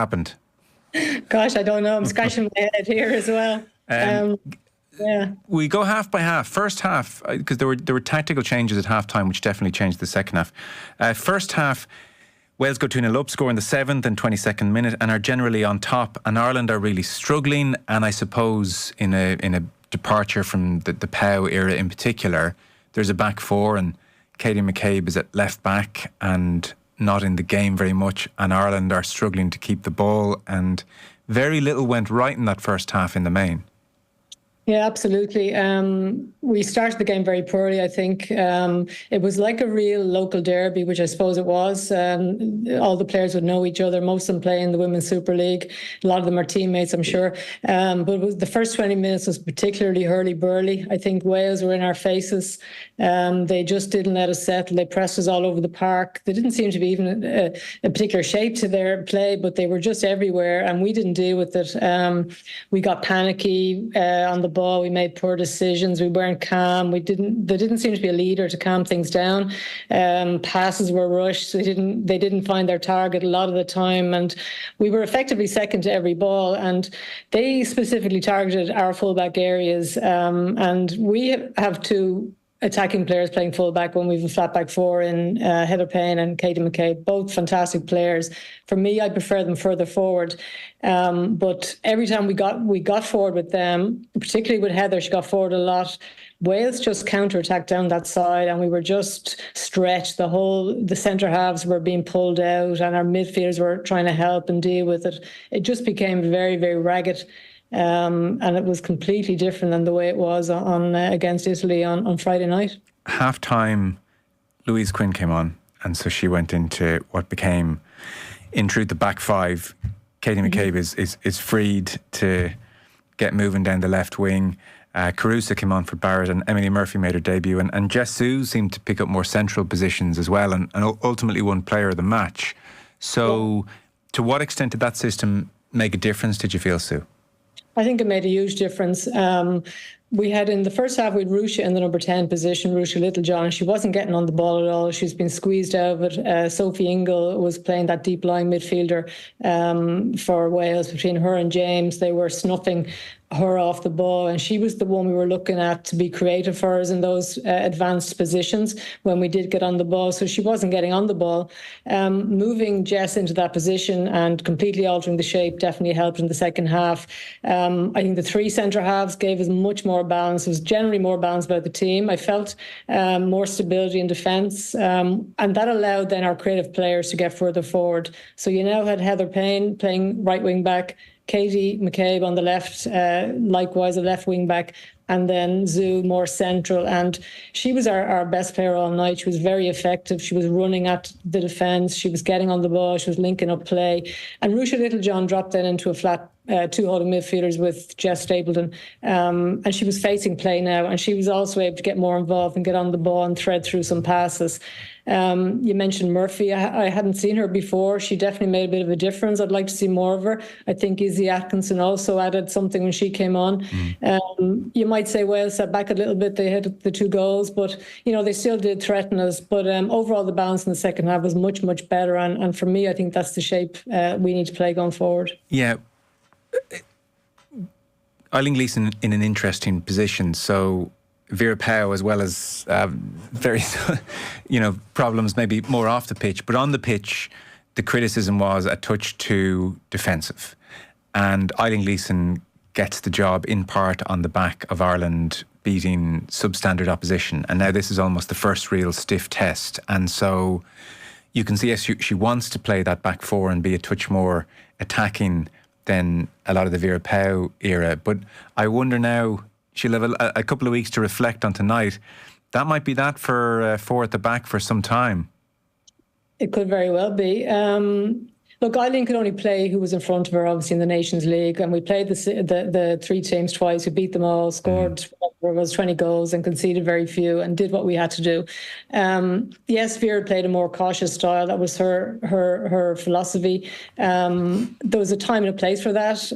happened? Gosh, I don't know. I'm scratching my head here as well. Yeah. We go half by half. First half, because there were tactical changes at half-time, which definitely changed the second half. First half, Wales go 2-0 up, score in the 7th and 22nd minute, and are generally on top. And Ireland are really struggling. And I suppose in a departure from the POW era in particular, there's a back four, and Katie McCabe is at left back and not in the game very much. And Ireland are struggling to keep the ball, and very little went right in that first half in the main. Yeah, absolutely. We started the game very poorly, I think. It was like a real local derby, which I suppose it was. All the players would know each other. Most of them play in the Women's Super League. A lot of them are teammates, I'm sure. But the first 20 minutes was particularly hurly-burly. I think Wales were in our faces. They just didn't let us settle. They pressed us all over the park. They didn't seem to be even a particular shape to their play, but they were just everywhere, and we didn't deal with it. We got panicky on the ball. We made poor decisions. We weren't calm. There didn't seem to be a leader to calm things down. Passes were rushed. They didn't find their target a lot of the time, and we were effectively second to every ball. And they specifically targeted our fullback areas. And we have two attacking players playing fullback when we have a flat back four in Heather Payne and Katie McCabe, both fantastic players. For me, I prefer them further forward. But every time we got forward with them, particularly with Heather, she got forward a lot. Wales just counter-attacked down that side, and we were just stretched. The centre halves were being pulled out, and our midfielders were trying to help and deal with it. It just became very, very ragged. And it was completely different than the way it was on against Italy on Friday night. Half-time, Louise Quinn came on, and so she went into what became, in truth, the back five. Katie McCabe is freed to get moving down the left wing. Carusa came on for Barrett, and Emily Murphy made her debut, and Jess Sue seemed to pick up more central positions as well, and ultimately won player of the match. So to what extent did that system make a difference, did you feel, Sue? I think it made a huge difference. We had in the first half, we had Rusha in the number 10 position, Rusha Littlejohn, and she wasn't getting on the ball at all. She's been squeezed out of it. Sophie Ingle was playing that deep line midfielder for Wales. Between her and James, they were snuffing her off the ball, and she was the one we were looking at to be creative for us in those advanced positions when we did get on the ball. So she wasn't getting on the ball. Moving Jess into that position and completely altering the shape definitely helped in the second half. I think the three centre halves gave us much more balance. It was generally more balance about the team. I felt more stability in defence, and that allowed then our creative players to get further forward. So you now had Heather Payne playing right wing back, Katie McCabe on the left, likewise a left wing back, and then Sue more central. And she was our best player all night. She was very effective. She was running at the defence. She was getting on the ball. She was linking up play. And Rusha Littlejohn dropped then into a flat two holding midfielders with Jess Stapleton. And she was facing play now. And she was also able to get more involved and get on the ball and thread through some passes. You mentioned Murphy. I hadn't seen her before. She definitely made a bit of a difference. I'd like to see more of her. I think Izzy Atkinson also added something when she came on. You might say Wales sat back a little bit. They had the two goals, but they still did threaten us. But overall, the balance in the second half was much, much better. And for me, I think that's the shape we need to play going forward. Yeah. Eileen Gleeson in an interesting position. So Vera Pauw, as well as various, problems maybe more off the pitch, but on the pitch, the criticism was a touch too defensive. And Eileen Gleeson gets the job in part on the back of Ireland beating substandard opposition. And now this is almost the first real stiff test. And so you can see, yes, she wants to play that back four and be a touch more attacking than a lot of the Vera Pauw era. But I wonder now, she'll have a couple of weeks to reflect on tonight. That might be that for four at the back for some time. It could very well be. Look, Eileen could only play who was in front of her, obviously, in the Nations League. And we played the three teams twice. We beat them all, scored 20 goals and conceded very few and did what we had to do. Yes, Vera played a more cautious style. That was her philosophy. There was a time and a place for that.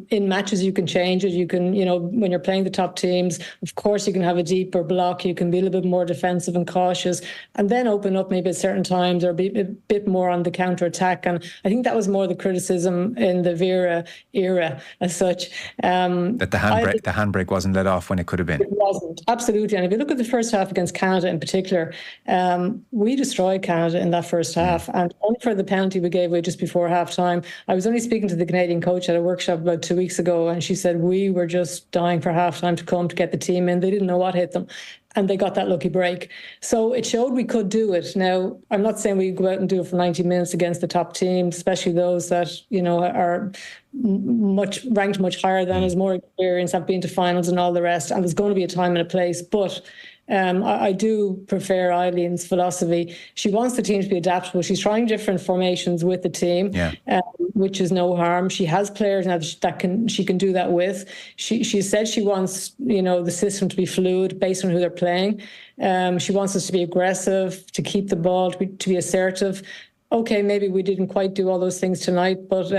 In matches, you can change it. You can, when you're playing the top teams, of course, you can have a deeper block. You can be a little bit more defensive and cautious and then open up maybe at certain times or be a bit more on the counter-attack. And I think that was more the criticism in the Vera era as such. That the handbrake wasn't let off when it could have been. It wasn't, absolutely. And if you look at the first half against Canada in particular, we destroyed Canada in that first half, and only for the penalty we gave away just before half time. I was only speaking to the Canadian coach at a workshop about 2 weeks ago, and she said we were just dying for half time to come to get the team in. They didn't know what hit them, and they got that lucky break. So it showed we could do it. Now, I'm not saying we go out and do it for 90 minutes against the top teams, especially those that, are ranked much higher than us, more experienced, have been to finals and all the rest. And there's going to be a time and a place. But I do prefer Eileen's philosophy. She wants the team to be adaptable. She's trying different formations with the team, which is no harm. She has players now she can do that with. She said she wants the system to be fluid based on who they're playing. She wants us to be aggressive, to keep the ball, to be assertive. Okay, maybe we didn't quite do all those things tonight, but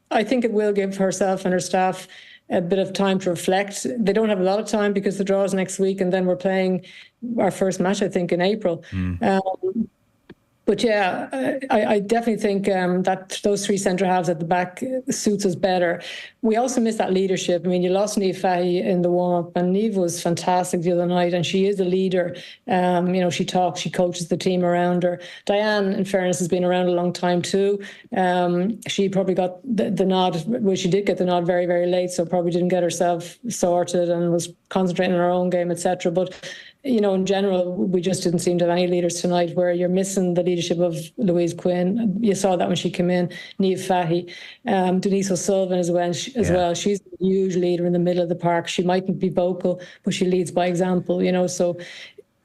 I think it will give herself and her staff a bit of time to reflect. They don't have a lot of time because the draw is next week, and then we're playing our first match, I think, in April. But yeah, I definitely think that those three centre halves at the back suits us better. We also miss that leadership. I mean, you lost Niamh Fahey in the warm-up, and Niamh was fantastic the other night, and she is a leader. She talks, she coaches the team around her. Diane, in fairness, has been around a long time too. She probably got the nod. Well, she did get the nod very, very late, so probably didn't get herself sorted and was concentrating on her own game, etc. But in general, we just didn't seem to have any leaders tonight, where you're missing the leadership of Louise Quinn. You saw that when she came in. Niamh Fahey, Denise O'Sullivan as well. She's a huge leader in the middle of the park. She mightn't be vocal, but she leads by example, So,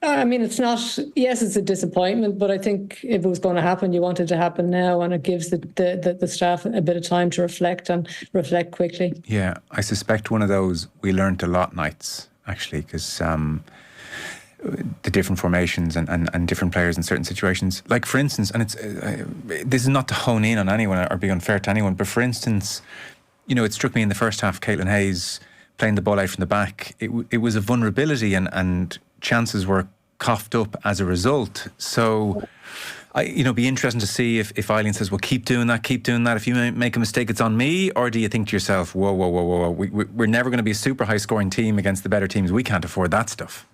I mean, it's not, yes, it's a disappointment, but I think if it was going to happen, you want it to happen now, and it gives the staff a bit of time to reflect and reflect quickly. Yeah, I suspect one of those we learnt a lot nights, actually, because the different formations and different players in certain situations. Like, for instance, and it's this is not to hone in on anyone or be unfair to anyone, but for instance, it struck me in the first half, Caitlin Hayes playing the ball out from the back. It was a vulnerability, and chances were coughed up as a result. So, be interesting to see if Eileen says, well, keep doing that. If you make a mistake, it's on me. Or do you think to yourself, whoa, we're never going to be a super high scoring team against the better teams. We can't afford that stuff.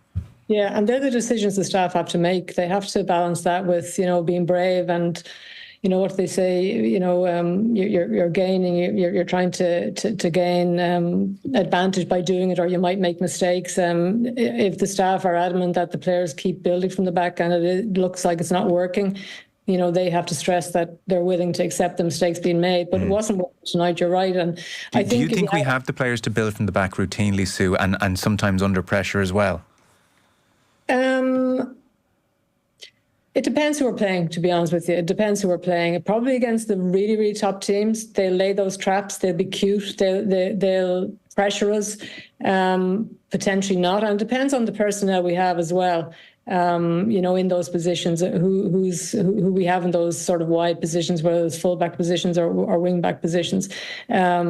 Yeah, and they're the decisions the staff have to make. They have to balance that with, being brave and, what they say, you're gaining, you're trying to gain advantage by doing it, or you might make mistakes. If the staff are adamant that the players keep building from the back and it looks like it's not working, they have to stress that they're willing to accept the mistakes being made. But it wasn't working tonight, you're right. And do you think we have the players to build from the back routinely, Sue, and sometimes under pressure as well? It depends who we're playing, to be honest with you. It depends who we're playing. Probably against the really, really top teams, they'll lay those traps, they'll be cute, they'll pressure us, potentially not. And it depends on the personnel we have as well, in those positions, who we have in those sort of wide positions, whether it's full-back positions or wing-back positions. I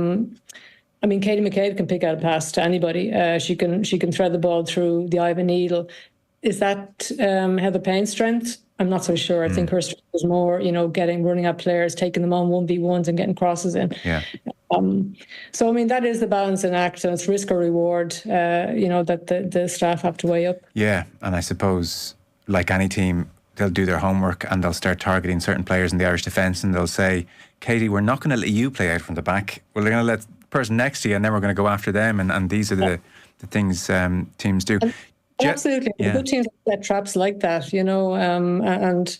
mean, Katie McCabe can pick out a pass to anybody. She can thread the ball through the eye of a needle. Is that Heather Payne's strength? I'm not so sure. I think her strength is more, running at players, taking them on 1v1s and getting crosses in. Yeah. So, I mean, that is the balancing act, and it's risk or reward, that the staff have to weigh up. Yeah, and I suppose, like any team, they'll do their homework and they'll start targeting certain players in the Irish defence, and they'll say, Katie, we're not going to let you play out from the back. Well, they're going to let the person next to you, and then we're going to go after them, and these are the things teams do. Absolutely. Yeah. Good teams set traps like that, and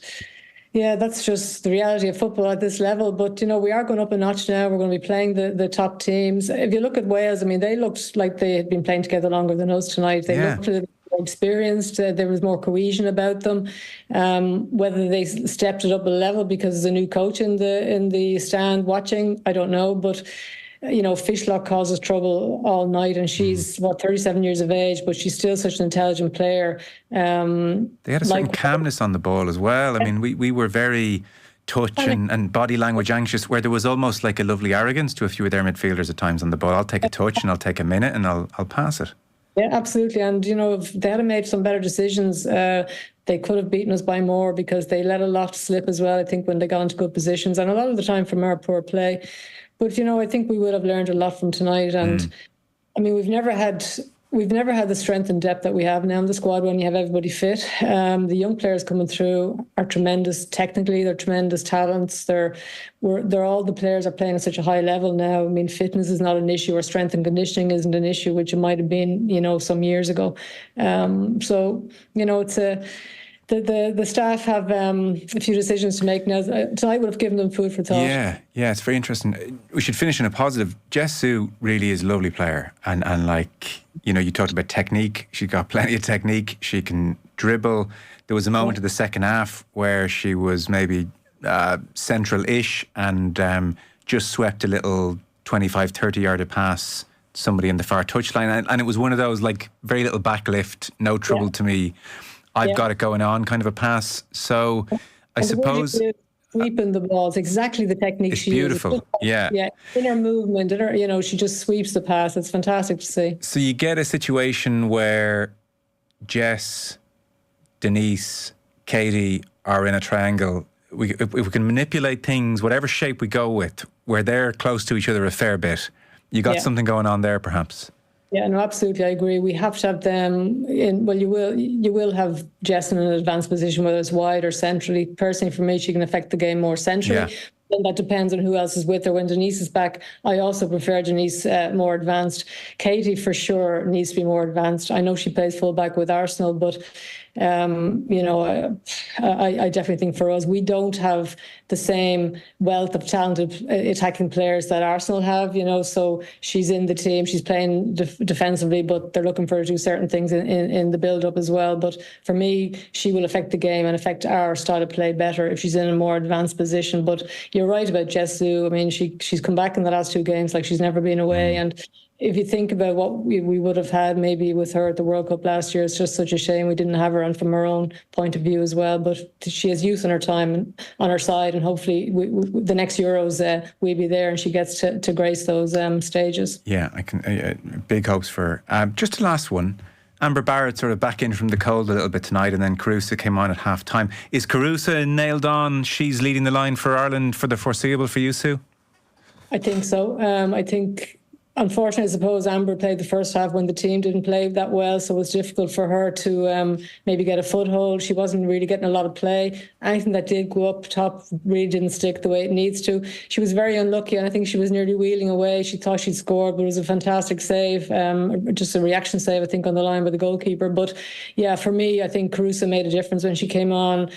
yeah, that's just the reality of football at this level. But, we are going up a notch now. We're going to be playing the top teams. If you look at Wales, I mean, they looked like they had been playing together longer than us tonight. They looked a little more experienced. There was more cohesion about them. Whether they stepped it up a level because there's a new coach in the stand watching, I don't know. But Fishlock causes trouble all night, and she's 37 years of age, but she's still such an intelligent player. They had a certain calmness on the ball as well. I mean, we were very touch and body language anxious, where there was almost like a lovely arrogance to a few of their midfielders at times on the ball. I'll take a touch and I'll take a minute and I'll pass it. Yeah, absolutely. And, if they had made some better decisions, they could have beaten us by more because they let a lot slip as well, I think, when they got into good positions, and a lot of the time from our poor play. But, I think we would have learned a lot from tonight. And I mean, we've never had the strength and depth that we have now in the squad when you have everybody fit. The young players coming through are tremendous technically. They're tremendous talents. They're all the players are playing at such a high level now. I mean, fitness is not an issue, or strength and conditioning isn't an issue, which it might have been, some years ago. So, it's the staff have a few decisions to make now. Tonight would have given them food for thought. Yeah, it's very interesting. We should finish in a positive. Sue really is a lovely player, and you talked about technique. She's got plenty of technique. She can dribble. There was a moment in the second half where she was maybe central-ish and just swept a little 25, 30-yard pass somebody in the far touchline, and it was one of those very little backlift, no trouble to me. I've got it going on kind of a pass. So I suppose sweeping the balls, exactly the technique she uses. It's beautiful. Yeah. In her movement, she just sweeps the pass. It's fantastic to see. So you get a situation where Jess, Denise, Katie are in a triangle. If we can manipulate things, whatever shape we go with, where they're close to each other a fair bit, you got something going on there perhaps. Yeah, no, absolutely. I agree. We have to have them in. Well, you will have Jess in an advanced position, whether it's wide or centrally. Personally, for me, she can affect the game more centrally. Yeah. And that depends on who else is with her. When Denise is back, I also prefer Denise more advanced. Katie, for sure, needs to be more advanced. I know she plays fullback with Arsenal, but I definitely think for us, we don't have the same wealth of talented attacking players that Arsenal have, so she's in the team, she's playing defensively, but they're looking for her to do certain things in the build-up as well. But for me, she will affect the game and affect our style of play better if she's in a more advanced position. But you're right about Sue. I mean, she's come back in the last two games like she's never been away. And if you think about what we would have had maybe with her at the World Cup last year, it's just such a shame we didn't have her, and from her own point of view as well. But she has youth in her time on her side, and hopefully the next Euros we'll be there and she gets to grace those stages. Yeah, I can. Big hopes for her. Just the last one. Amber Barrett sort of back in from the cold a little bit tonight, and then Carusa came on at half time. Is Carusa nailed on? She's leading the line for Ireland for the foreseeable for you, Sue? I think so. I think, unfortunately, I suppose Amber played the first half when the team didn't play that well, so it was difficult for her to maybe get a foothold. She wasn't really getting a lot of play. Anything that did go up top really didn't stick the way it needs to. She was very unlucky, and I think she was nearly wheeling away. She thought she'd scored, but it was a fantastic save, just a reaction save, I think, on the line by the goalkeeper. But yeah, for me, I think Carusa made a difference when she came on.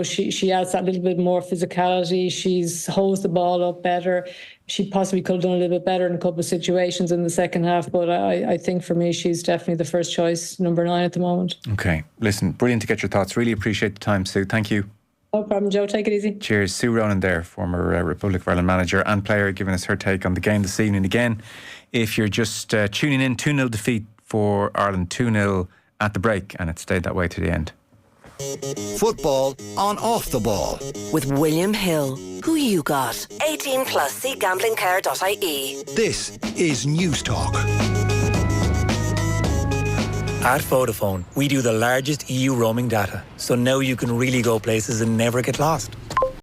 She adds that little bit more physicality. She's holds the ball up better. She possibly could have done a little bit better in a couple of situations in the second half, but I think for me, she's definitely the first choice, number 9 at the moment. Okay. Listen, brilliant to get your thoughts. Really appreciate the time, Sue. Thank you. No problem, Joe. Take it easy. Cheers. Sue Ronan there, former Republic of Ireland manager and player, giving us her take on the game this evening. Again, if you're just tuning in, 2-0 defeat for Ireland, 2-0 at the break, and it stayed that way to the end. Football on Off the Ball with William Hill. Who you got? 18 plus. See gamblingcare.ie. This is News Talk. At Vodafone, we do the largest EU roaming data, so now you can really go places and never get lost.